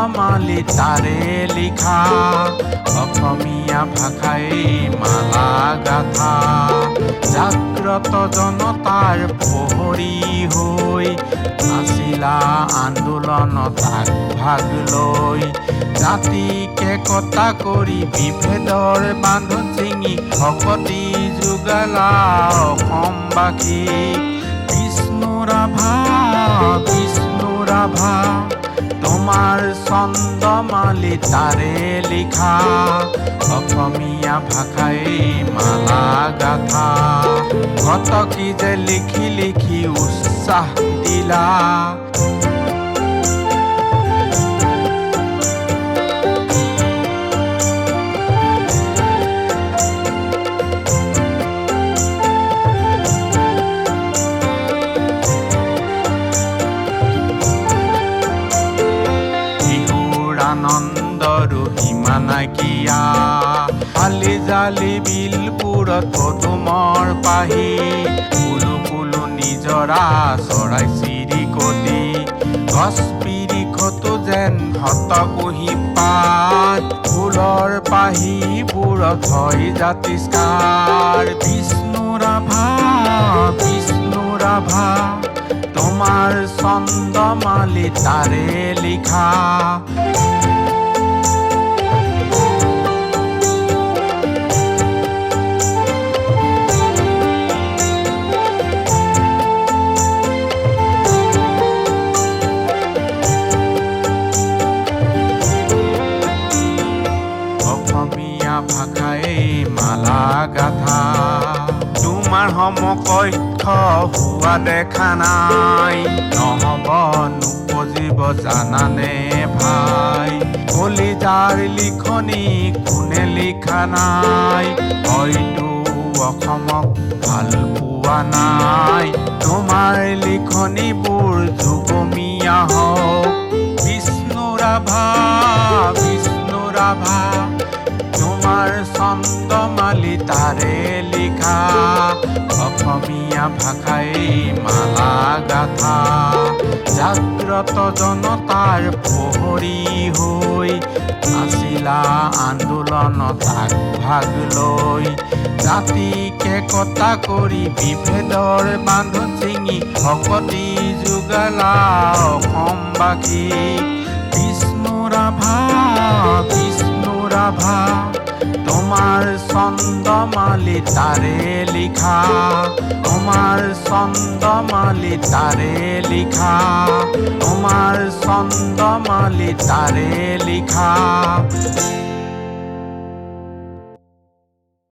ছন্দমালি তাৰে লিখা অসমীয়া ভাষাই মালা গাথা জাগ্ৰত জনতাৰ প্ৰহৰী হৈ নাচিলা আন্দোলনত আগভাগ লৈ জাতিকে কটা কৰি বিভেদৰ বান্ধোন ছিঙি শক্তি যোগালা অসমবাসীক বিষ্ণু ৰাভা তোমাৰ ছন্দমালি তাৰে লিখা অসমীয়া ভাষাই মালা গাথা ঘটকি যে লিখি লিখি উৎসাহ দিলা আনন্দৰো সীমা নাইকিয়া আলি জালি বিলপুৰত পদুমৰ পাহি কুলু কুলু নিজৰা চৰাই চিৰিকটি গছ বিৰিখতো যেন শতকুহি পাত ফুলৰ পাহিবোৰত হয় জাতিষ্কাৰ বিষ্ণু ৰাভা তোমাৰ ছন্দমালি তাৰে লিখা অসমীয়া ভাষাই মালা গাথা তোমাৰ সমকক্ষ হোৱা দেখা নাই নহ'ব নুপুজিব জানানে ভাই কলিজাৰ লিখনি কোনে লিখা নাই হয়তো অসমক ভাল পোৱা নাই তোমাৰ লিখনিবোৰ যুগমীয়া হওক বিষ্ণু ৰাভা তোমাৰ ছন্দমালি তাৰে লিখা অসমীয়া ভাষাই মালা গাথা জাগ্ৰত জনতাৰ প্ৰহৰী হৈ নাচিলা আন্দোলনত আগভাগ লৈ জাতিকে কটা কৰি বিভেদৰ বান্ধোন ছিঙি শক্তি যোগালা অসমবাসীক বিষ্ণু ৰাভা তোমাৰ ছন্দমালি তাৰে লিখা তোমাৰ ছন্দমালি তাৰে লিখা তোমাৰ ছন্দমালি তাৰে লিখা